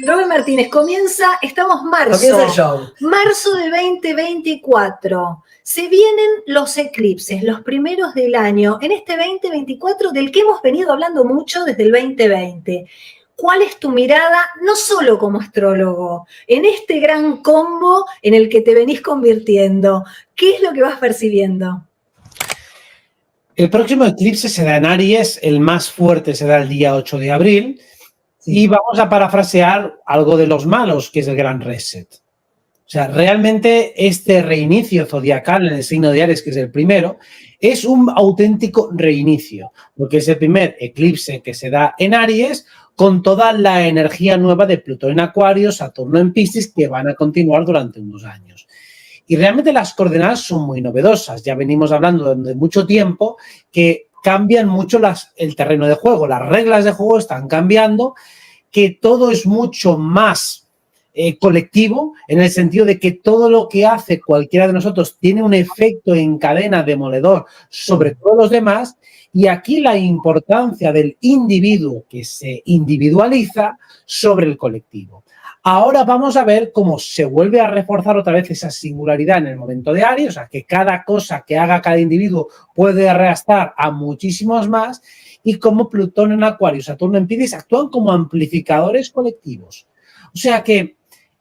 Robert Martínez, estamos Comienza el show. Marzo de 2024. Se vienen los eclipses, los primeros del año, en este 2024 del que hemos venido hablando mucho desde el 2020. ¿Cuál es tu mirada, no solo como astrólogo, en este gran combo en el que te venís convirtiendo? ¿Qué es lo que vas percibiendo? El próximo eclipse será en Aries, el más fuerte será el día 8 de abril, sí. Y vamos a parafrasear algo de los malos, que es el gran reset. O sea, realmente este reinicio zodiacal en el signo de Aries, que es el primero, es un auténtico reinicio, porque es el primer eclipse que se da en Aries con toda la energía nueva de Plutón en Acuario, Saturno en Piscis, que van a continuar durante unos años. Y realmente las coordenadas son muy novedosas. Ya venimos hablando de mucho tiempo que cambian mucho el terreno de juego. Las reglas de juego están cambiando, que todo es mucho más colectivo, en el sentido de que todo lo que hace cualquiera de nosotros tiene un efecto en cadena demoledor sobre todos los demás. Y aquí la importancia del individuo que se individualiza sobre el colectivo. Ahora vamos a ver cómo se vuelve a reforzar otra vez esa singularidad en el momento de Aries, o sea, que cada cosa que haga cada individuo puede arrastrar a muchísimos más, y cómo Plutón en Acuario y Saturno en Piscis actúan como amplificadores colectivos. O sea que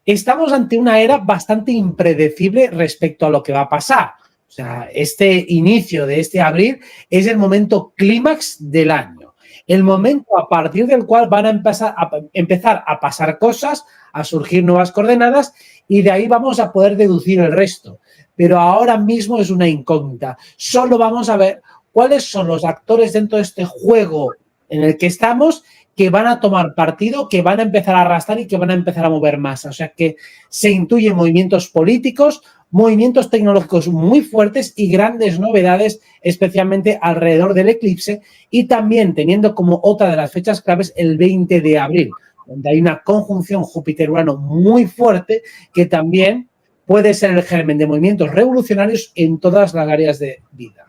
estamos ante una era bastante impredecible respecto a lo que va a pasar. O sea, este inicio de este abril es el momento clímax del año. El momento a partir del cual van a empezar a pasar cosas, a surgir nuevas coordenadas, y de ahí vamos a poder deducir el resto. Pero ahora mismo es una incógnita. Solo vamos a ver cuáles son los actores dentro de este juego en el que estamos que van a tomar partido, que van a empezar a arrastrar y que van a empezar a mover masa. O sea que se intuyen movimientos políticos, movimientos tecnológicos muy fuertes y grandes novedades, especialmente alrededor del eclipse, y también teniendo como otra de las fechas claves el 20 de abril, donde hay una conjunción Júpiter-Urano muy fuerte que también puede ser el germen de movimientos revolucionarios en todas las áreas de vida.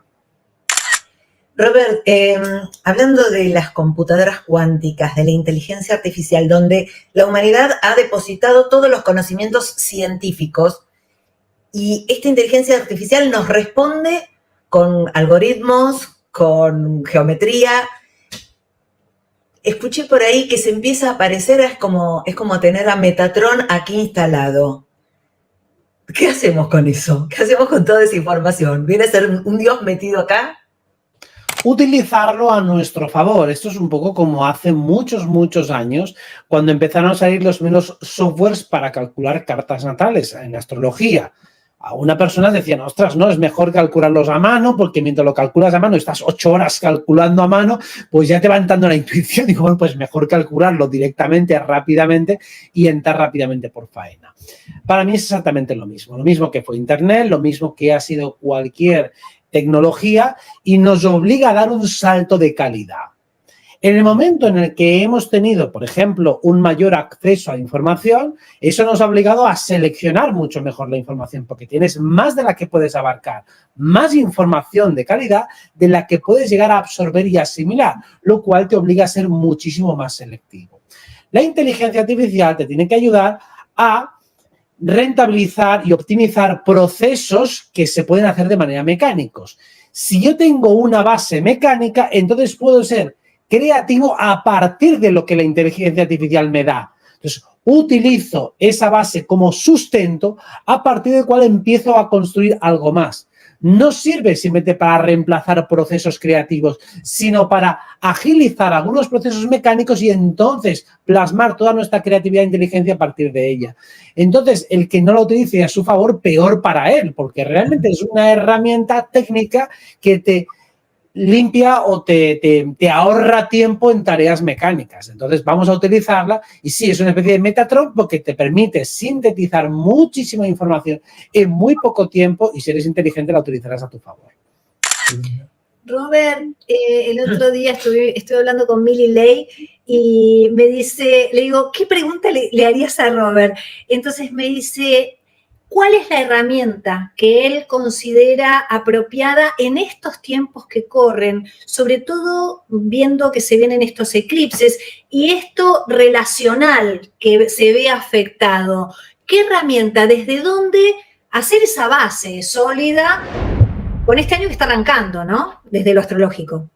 Robert, hablando de las computadoras cuánticas, de la inteligencia artificial, donde la humanidad ha depositado todos los conocimientos científicos, y esta inteligencia artificial nos responde con algoritmos, con geometría. Escuché por ahí que se empieza a aparecer, es como tener a Metatron aquí instalado. ¿Qué hacemos con eso? ¿Qué hacemos con toda esa información? ¿Viene a ser un dios metido acá? Utilizarlo a nuestro favor. Esto es un poco como hace muchos años, cuando empezaron a salir los primeros softwares para calcular cartas natales en astrología. A una persona decían, ostras, no, es mejor calcularlos a mano, porque mientras lo calculas a mano, estás 8 horas calculando a mano, pues ya te va entrando la intuición. Digo, bueno, pues mejor calcularlo directamente, rápidamente, y entrar rápidamente por faena. Para mí es exactamente lo mismo que fue Internet, lo mismo que ha sido cualquier tecnología, y nos obliga a dar un salto de calidad. En el momento en el que hemos tenido, por ejemplo, un mayor acceso a información, eso nos ha obligado a seleccionar mucho mejor la información, porque tienes más de la que puedes abarcar, más información de calidad de la que puedes llegar a absorber y asimilar, lo cual te obliga a ser muchísimo más selectivo. La inteligencia artificial te tiene que ayudar a rentabilizar y optimizar procesos que se pueden hacer de manera mecánicos. Si yo tengo una base mecánica, entonces puedo ser creativo a partir de lo que la inteligencia artificial me da. Entonces, utilizo esa base como sustento a partir del cual empiezo a construir algo más. No sirve simplemente para reemplazar procesos creativos, sino para agilizar algunos procesos mecánicos y entonces plasmar toda nuestra creatividad e inteligencia a partir de ella. Entonces, el que no la utilice a su favor, peor para él, porque realmente es una herramienta técnica que te limpia o te ahorra tiempo en tareas mecánicas. Entonces vamos a utilizarla, y sí, es una especie de Metatron porque te permite sintetizar muchísima información en muy poco tiempo, y si eres inteligente la utilizarás a tu favor. Robert, el otro día estuve hablando con Milly Ley y me dice, le digo, ¿qué pregunta le harías a Robert? Entonces me dice, ¿cuál es la herramienta que él considera apropiada en estos tiempos que corren, sobre todo viendo que se vienen estos eclipses y esto relacional que se ve afectado? ¿Qué herramienta, desde dónde hacer esa base sólida con este año que está arrancando, ¿no? Desde lo astrológico.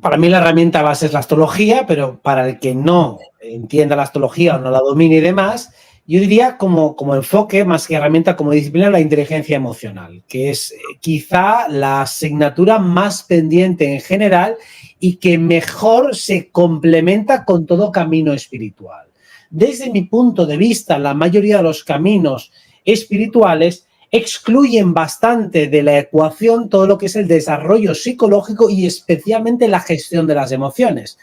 Para mí la herramienta base es la astrología, pero para el que no entienda la astrología o no la domine y demás, yo diría como enfoque, más que herramienta, como disciplina, la inteligencia emocional, que es quizá la asignatura más pendiente en general y que mejor se complementa con todo camino espiritual. Desde mi punto de vista, la mayoría de los caminos espirituales excluyen bastante de la ecuación todo lo que es el desarrollo psicológico y especialmente la gestión de las emociones.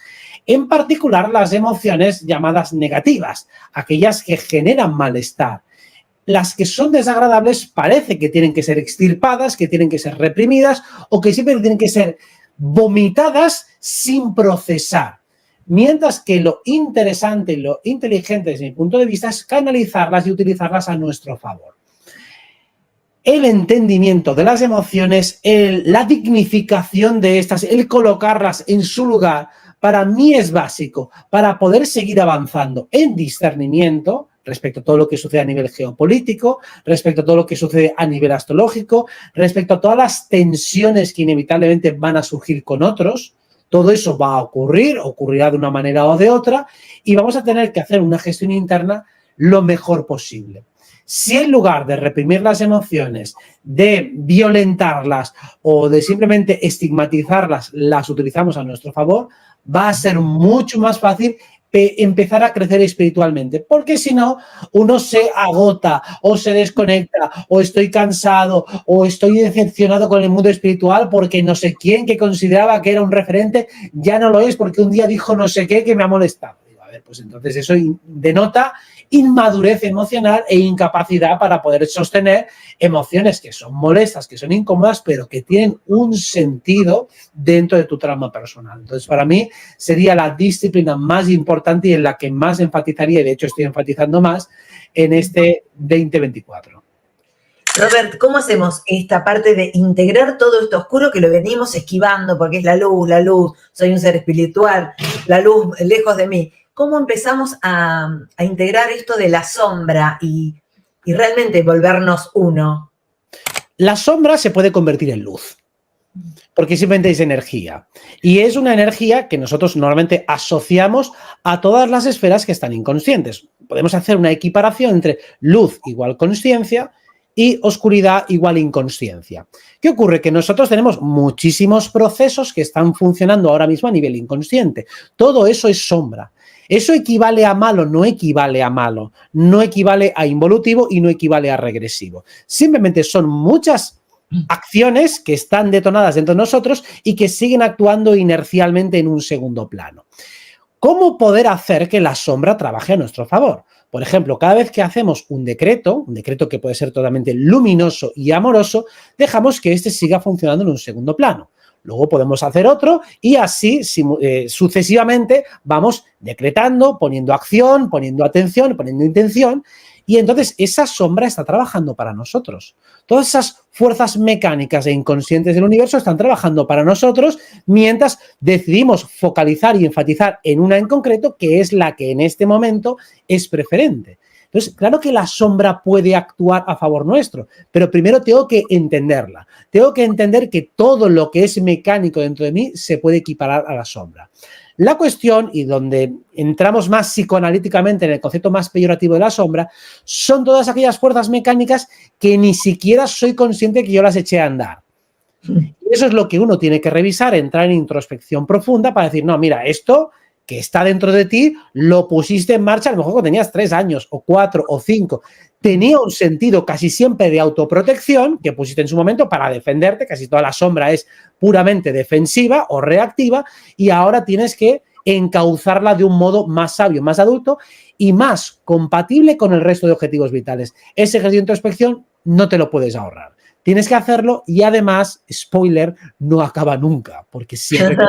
En particular, las emociones llamadas negativas, aquellas que generan malestar. Las que son desagradables parece que tienen que ser extirpadas, que tienen que ser reprimidas o que siempre tienen que ser vomitadas sin procesar. Mientras que lo interesante y lo inteligente desde mi punto de vista es canalizarlas y utilizarlas a nuestro favor. El entendimiento de las emociones, la dignificación de estas, el colocarlas en su lugar, para mí es básico para poder seguir avanzando en discernimiento respecto a todo lo que sucede a nivel geopolítico, respecto a todo lo que sucede a nivel astrológico, respecto a todas las tensiones que inevitablemente van a surgir con otros. Todo eso va a ocurrir, ocurrirá de una manera o de otra, y vamos a tener que hacer una gestión interna lo mejor posible. Si en lugar de reprimir las emociones, de violentarlas o de simplemente estigmatizarlas, las utilizamos a nuestro favor, va a ser mucho más fácil empezar a crecer espiritualmente, porque si no, uno se agota o se desconecta o estoy cansado o estoy decepcionado con el mundo espiritual porque no sé quién que consideraba que era un referente ya no lo es porque un día dijo no sé qué que me ha molestado. A ver, pues entonces eso denota inmadurez emocional e incapacidad para poder sostener emociones que son molestas, que son incómodas, pero que tienen un sentido dentro de tu trama personal. Entonces, para mí sería la disciplina más importante y en la que más enfatizaría, y de hecho estoy enfatizando más, en este 2024. Robert, ¿cómo hacemos esta parte de integrar todo esto oscuro que lo venimos esquivando porque es la luz, soy un ser espiritual, la luz lejos de mí? ¿Cómo empezamos a integrar esto de la sombra y realmente volvernos uno? La sombra se puede convertir en luz, porque simplemente es energía. Y es una energía que nosotros normalmente asociamos a todas las esferas que están inconscientes. Podemos hacer una equiparación entre luz igual consciencia y oscuridad igual inconsciencia. ¿Qué ocurre? Que nosotros tenemos muchísimos procesos que están funcionando ahora mismo a nivel inconsciente. Todo eso es sombra. ¿Eso equivale a malo? No equivale a malo. No equivale a involutivo y no equivale a regresivo. Simplemente son muchas acciones que están detonadas dentro de nosotros y que siguen actuando inercialmente en un segundo plano. ¿Cómo poder hacer que la sombra trabaje a nuestro favor? Por ejemplo, cada vez que hacemos un decreto que puede ser totalmente luminoso y amoroso, dejamos que este siga funcionando en un segundo plano. Luego podemos hacer otro y así sucesivamente vamos decretando, poniendo acción, poniendo atención, poniendo intención y entonces esa sombra está trabajando para nosotros. Todas esas fuerzas mecánicas e inconscientes del universo están trabajando para nosotros mientras decidimos focalizar y enfatizar en una en concreto que es la que en este momento es preferente. Entonces, claro que la sombra puede actuar a favor nuestro, pero primero tengo que entenderla. Tengo que entender que todo lo que es mecánico dentro de mí se puede equiparar a la sombra. La cuestión, y donde entramos más psicoanalíticamente en el concepto más peyorativo de la sombra, son todas aquellas fuerzas mecánicas que ni siquiera soy consciente que yo las eché a andar. Y eso es lo que uno tiene que revisar, entrar en introspección profunda para decir, no, mira, esto que está dentro de ti, lo pusiste en marcha a lo mejor cuando tenías 3 años, o 4, o 5. Tenía un sentido casi siempre de autoprotección que pusiste en su momento para defenderte, casi toda la sombra es puramente defensiva o reactiva, y ahora tienes que encauzarla de un modo más sabio, más adulto y más compatible con el resto de objetivos vitales. Ese ejercicio de introspección no te lo puedes ahorrar. Tienes que hacerlo y además, spoiler, no acaba nunca, porque siempre...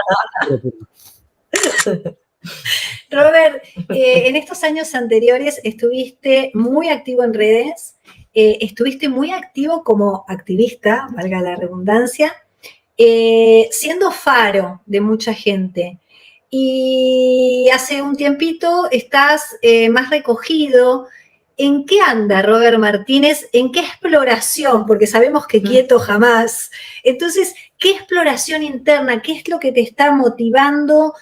Robert, en estos años anteriores estuviste muy activo en redes, estuviste muy activo como activista, valga la redundancia, siendo faro de mucha gente. Y hace un tiempito estás más recogido. ¿En qué anda Robert Martínez? ¿En qué exploración? Porque sabemos que quieto jamás. Entonces, ¿qué exploración interna? ¿Qué es lo que te está motivando?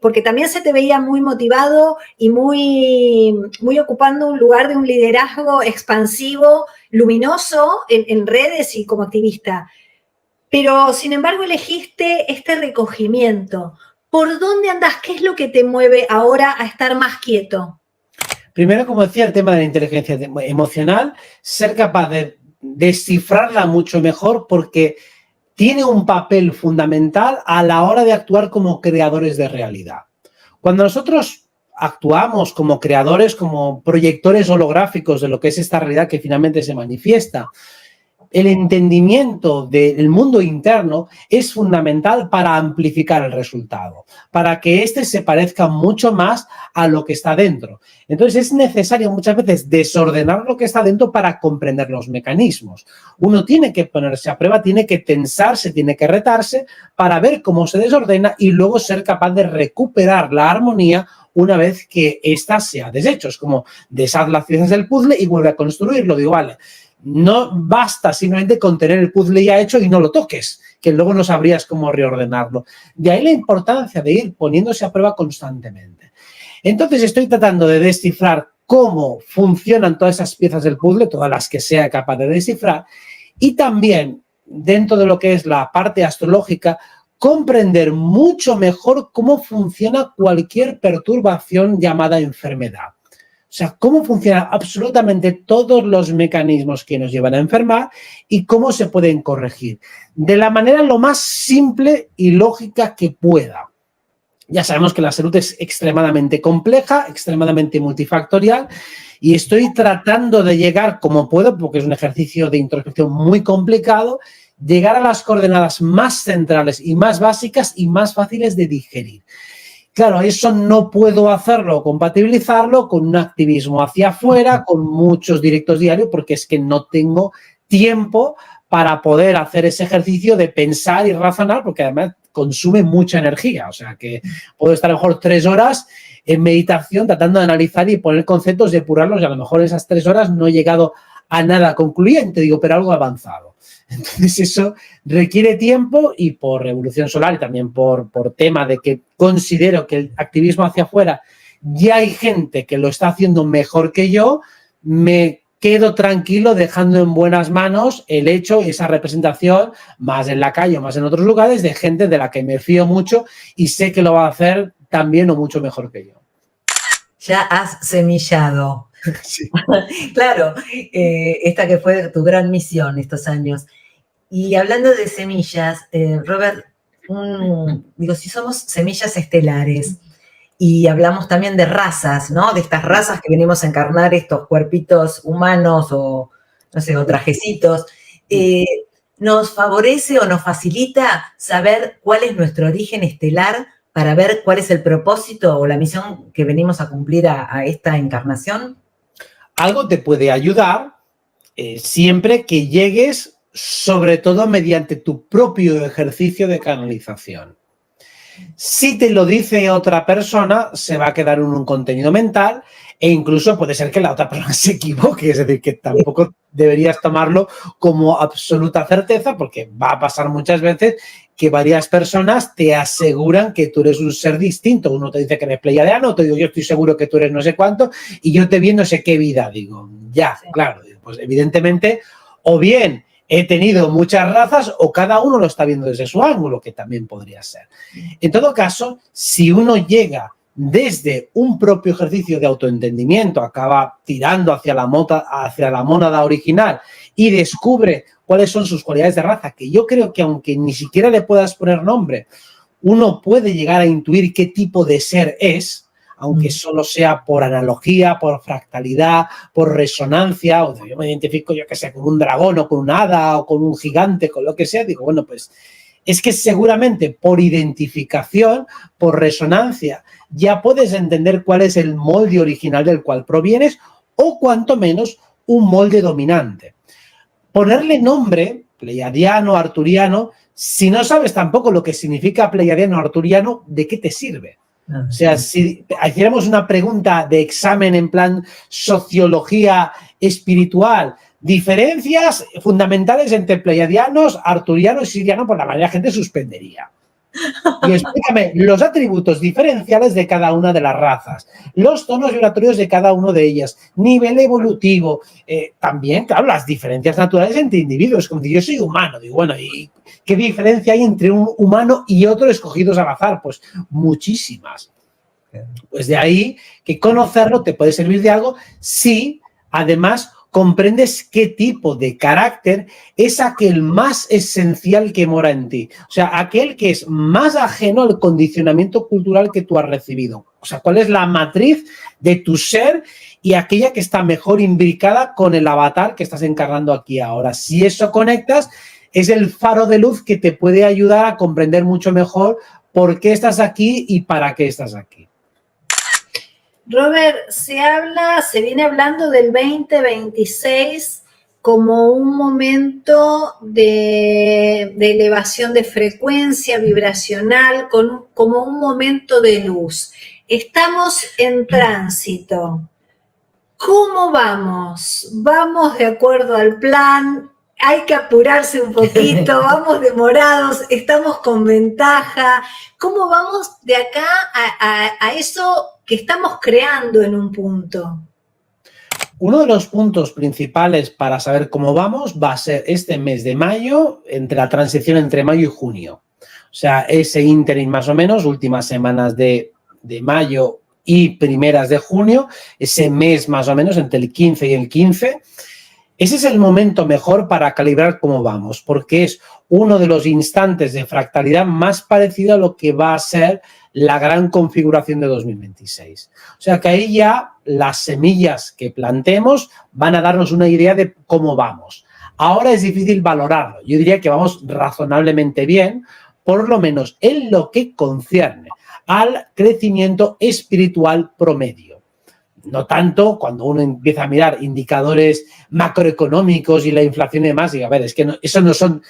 Porque también se te veía muy motivado y muy ocupando un lugar de un liderazgo expansivo, luminoso en redes y como activista. Pero, sin embargo, elegiste este recogimiento. ¿Por dónde andás? ¿Qué es lo que te mueve ahora a estar más quieto? Primero, como decía, el tema de la inteligencia emocional, ser capaz de descifrarla mucho mejor porque tiene un papel fundamental a la hora de actuar como creadores de realidad. Cuando nosotros actuamos como creadores, como proyectores holográficos de lo que es esta realidad que finalmente se manifiesta, el entendimiento del mundo interno es fundamental para amplificar el resultado, para que éste se parezca mucho más a lo que está dentro. Entonces es necesario muchas veces desordenar lo que está dentro para comprender los mecanismos. Uno tiene que ponerse a prueba, tiene que tensarse, tiene que retarse para ver cómo se desordena y luego ser capaz de recuperar la armonía una vez que ésta se ha deshecho. Es como deshaz las piezas del puzzle y vuelve a construirlo. Digo, vale, no basta simplemente con tener el puzzle ya hecho y no lo toques, que luego no sabrías cómo reordenarlo. De ahí la importancia de ir poniéndose a prueba constantemente. Entonces estoy tratando de descifrar cómo funcionan todas esas piezas del puzzle, todas las que sea capaz de descifrar, y también, dentro de lo que es la parte astrológica, comprender mucho mejor cómo funciona cualquier perturbación llamada enfermedad. O sea, cómo funcionan absolutamente todos los mecanismos que nos llevan a enfermar y cómo se pueden corregir. De la manera lo más simple y lógica que pueda. Ya sabemos que la salud es extremadamente compleja, extremadamente multifactorial y estoy tratando de llegar como puedo, porque es un ejercicio de introspección muy complicado, llegar a las coordenadas más centrales y más básicas y más fáciles de digerir. Claro, eso no puedo hacerlo, compatibilizarlo con un activismo hacia afuera, con muchos directos diarios, porque es que no tengo tiempo para poder hacer ese ejercicio de pensar y razonar, porque además consume mucha energía. O sea, que puedo estar a lo mejor 3 horas en meditación tratando de analizar y poner conceptos, depurarlos, y a lo mejor esas 3 horas no he llegado a nada concluyente, digo, pero algo avanzado. Entonces eso requiere tiempo y por revolución solar y también por tema de que considero que el activismo hacia afuera ya hay gente que lo está haciendo mejor que yo, me quedo tranquilo dejando en buenas manos el hecho y esa representación más en la calle o más en otros lugares de gente de la que me fío mucho y sé que lo va a hacer tan bien o mucho mejor que yo. Ya has semillado. Sí. Claro, esta que fue tu gran misión estos años. Y hablando de semillas, Robert, digo, si somos semillas estelares y hablamos también de razas, ¿no? De estas razas que venimos a encarnar estos cuerpitos humanos o, no sé, o trajecitos, ¿nos favorece o nos facilita saber cuál es nuestro origen estelar para ver cuál es el propósito o la misión que venimos a cumplir a esta encarnación? Algo te puede ayudar siempre que llegues, sobre todo mediante tu propio ejercicio de canalización. Si te lo dice otra persona, se va a quedar en un contenido mental e incluso puede ser que la otra persona se equivoque, es decir, que tampoco deberías tomarlo como absoluta certeza porque va a pasar muchas veces que varias personas te aseguran que tú eres un ser distinto. Uno te dice que eres pleiadiano, otro digo yo estoy seguro que tú eres no sé cuánto y yo te vi no sé qué vida. Digo, ya, claro, pues evidentemente o bien he tenido muchas razas o cada uno lo está viendo desde su ángulo, que también podría ser. En todo caso, si uno llega desde un propio ejercicio de autoentendimiento, acaba tirando hacia la mónada original y descubre cuáles son sus cualidades de raza, que yo creo que aunque ni siquiera le puedas poner nombre, uno puede llegar a intuir qué tipo de ser es, aunque solo sea por analogía, por fractalidad, por resonancia, o yo me identifico, yo qué sé, con un dragón o con un hada o con un gigante, con lo que sea, digo, bueno, pues es que seguramente por identificación, por resonancia, ya puedes entender cuál es el molde original del cual provienes o cuanto menos un molde dominante. Ponerle nombre, pleiadiano, arturiano, si no sabes tampoco lo que significa pleiadiano o arturiano, ¿de qué te sirve? O sea, si hiciéramos una pregunta de examen en plan sociología espiritual, diferencias fundamentales entre pleiadianos, arturianos y sirianos, pues la mayoría de la gente suspendería. Y explícame los atributos diferenciales de cada una de las razas, los tonos vibratorios de cada uno de ellas, nivel evolutivo, también, claro, las diferencias naturales entre individuos. Como si yo soy humano, digo, bueno, ¿y qué diferencia hay entre un humano y otro escogidos al azar? Pues muchísimas. Pues de ahí que conocerlo te puede servir de algo si además comprendes qué tipo de carácter es aquel más esencial que mora en ti. O sea, aquel que es más ajeno al condicionamiento cultural que tú has recibido. O sea, cuál es la matriz de tu ser y aquella que está mejor imbricada con el avatar que estás encarnando aquí ahora. Si eso conectas, es el faro de luz que te puede ayudar a comprender mucho mejor por qué estás aquí y para qué estás aquí. Robert, se viene hablando del 2026 como un momento de elevación de frecuencia vibracional, como un momento de luz. Estamos en tránsito. ¿Cómo vamos? ¿Vamos de acuerdo al plan? Hay que apurarse un poquito, vamos demorados, estamos con ventaja. ¿Cómo vamos de acá a eso que estamos creando en un punto? Uno de los puntos principales para saber cómo vamos va a ser este mes de mayo, entre la transición entre mayo y junio. O sea, ese ínterin más o menos, últimas semanas de mayo y primeras de junio, ese mes más o menos entre el 15 y el 15. Ese es el momento mejor para calibrar cómo vamos, porque es uno de los instantes de fractalidad más parecido a lo que va a ser la gran configuración de 2026. O sea que ahí ya las semillas que plantemos van a darnos una idea de cómo vamos. Ahora es difícil valorarlo. Yo diría que vamos razonablemente bien, por lo menos en lo que concierne al crecimiento espiritual promedio. No tanto cuando uno empieza a mirar indicadores macroeconómicos y la inflación y demás, y a ver, es que no, eso no son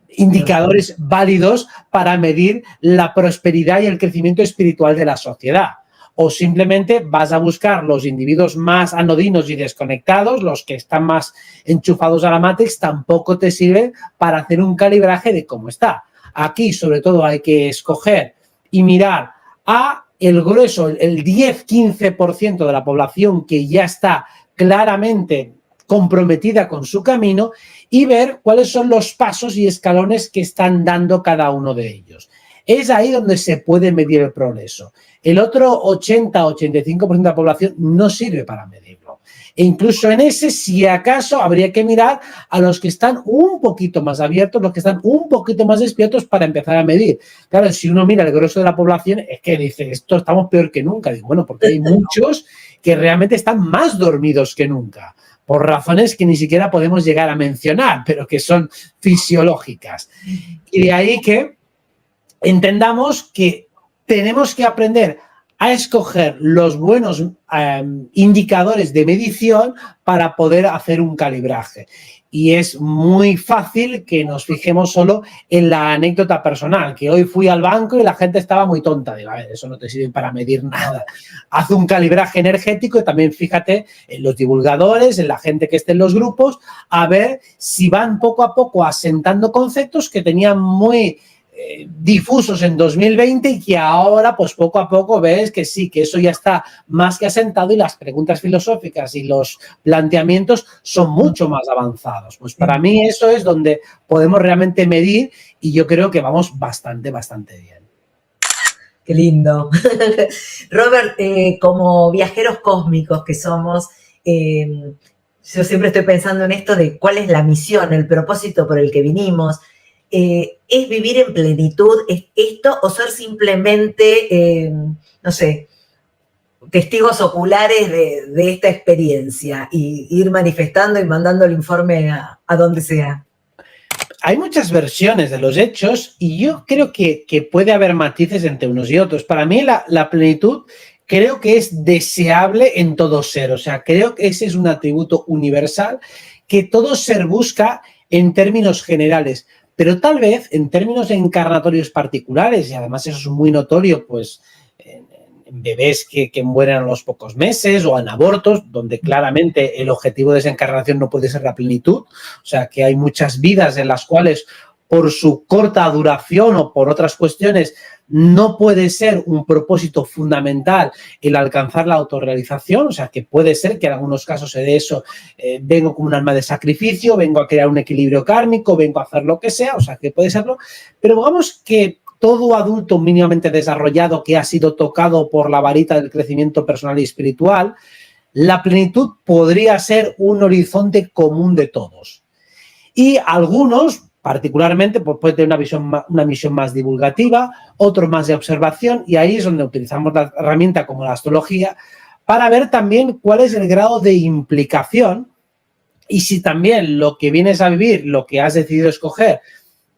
indicadores válidos para medir la prosperidad y el crecimiento espiritual de la sociedad. O simplemente vas a buscar los individuos más anodinos y desconectados, los que están más enchufados a la Matrix, tampoco te sirve para hacer un calibraje de cómo está. Aquí, sobre todo, hay que escoger y mirar a el grueso, el 10-15% de la población que ya está claramente comprometida con su camino y ver cuáles son los pasos y escalones que están dando cada uno de ellos. Es ahí donde se puede medir el progreso. El otro 80-85% de la población no sirve para medirlo. E incluso en ese, si acaso, habría que mirar a los que están un poquito más abiertos, los que están un poquito más despiertos para empezar a medir. Claro, si uno mira el grueso de la población, es que dice, esto estamos peor que nunca. Digo, bueno, porque hay muchos que realmente están más dormidos que nunca, por razones que ni siquiera podemos llegar a mencionar, pero que son fisiológicas. Y de ahí que entendamos que tenemos que aprender a escoger los buenos indicadores de medición para poder hacer un calibraje. Y es muy fácil que nos fijemos solo en la anécdota personal, que hoy fui al banco y la gente estaba muy tonta. Digo, a ver, eso no te sirve para medir nada. Haz un calibraje energético y también fíjate en los divulgadores, en la gente que esté en los grupos, a ver si van poco a poco asentando conceptos que tenían muy difusos en 2020 y que ahora pues poco a poco ves que sí, que eso ya está más que asentado y las preguntas filosóficas y los planteamientos son mucho más avanzados. Pues para mí eso es donde podemos realmente medir y yo creo que vamos bastante bien. Qué lindo. Robert, como viajeros cósmicos que somos, yo siempre estoy pensando en esto de cuál es la misión, el propósito por el que vinimos. ¿Es vivir en plenitud? ¿Es esto o ser simplemente, no sé, testigos oculares de esta experiencia y ir manifestando y mandando el informe a donde sea? hay muchas versiones de los hechos y yo creo que puede haber matices entre unos y otros. Para mí la plenitud creo que es deseable en todo ser. O sea, creo que ese es un atributo universal que todo ser busca en términos generales. Pero tal vez en términos encarnatorios particulares, y además eso es muy notorio, pues en bebés que mueren a los pocos meses o en abortos, donde claramente el objetivo de esa encarnación no puede ser la plenitud. O sea, que hay muchas vidas en las cuales por su corta duración o por otras cuestiones no puede ser un propósito fundamental el alcanzar la autorrealización. O sea, que puede ser que en algunos casos se dé eso, vengo como un alma de sacrificio, vengo a crear un equilibrio kármico, vengo a hacer lo que sea, o sea, que puede serlo. Pero vamos que todo adulto mínimamente desarrollado que ha sido tocado por la varita del crecimiento personal y espiritual, la plenitud podría ser un horizonte común de todos. Y algunos, particularmente, pues pueden tener una misión más divulgativa, otros más de observación, y ahí es donde utilizamos la herramienta como la astrología para ver también cuál es el grado de implicación y si también lo que vienes a vivir, lo que has decidido escoger,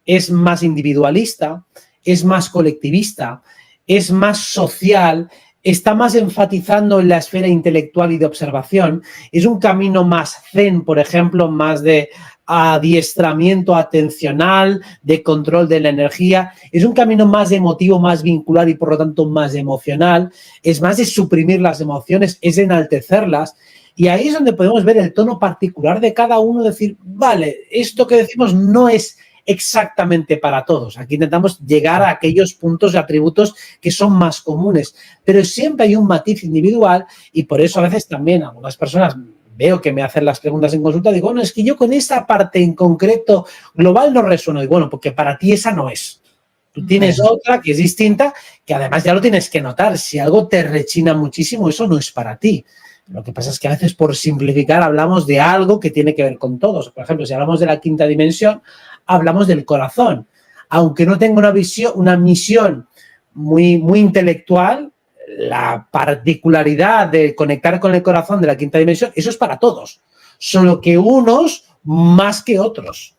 es más individualista, es más colectivista, es más social, está más enfatizando en la esfera intelectual y de observación, es un camino más zen, por ejemplo, más de adiestramiento atencional, de control de la energía, es un camino más emotivo, más vincular y por lo tanto más emocional, es más de suprimir las emociones, es de enaltecerlas. Y ahí es donde podemos ver el tono particular de cada uno, decir, vale, esto que decimos no es exactamente para todos. Aquí intentamos llegar a aquellos puntos y atributos que son más comunes, pero siempre hay un matiz individual y por eso a veces también algunas personas veo que me hacen las preguntas en consulta, digo, bueno, es que yo con esta parte en concreto global no resueno. Y bueno, porque para ti esa no es. Tú tienes otra que es distinta, que además ya lo tienes que notar. Si algo te rechina muchísimo, eso no es para ti. Lo que pasa es que a veces por simplificar hablamos de algo que tiene que ver con todos. Por ejemplo, si hablamos de la quinta dimensión, hablamos del corazón. Aunque no tenga una misión muy, muy intelectual, la particularidad de conectar con el corazón de la quinta dimensión, eso es para todos. Solo que unos más que otros.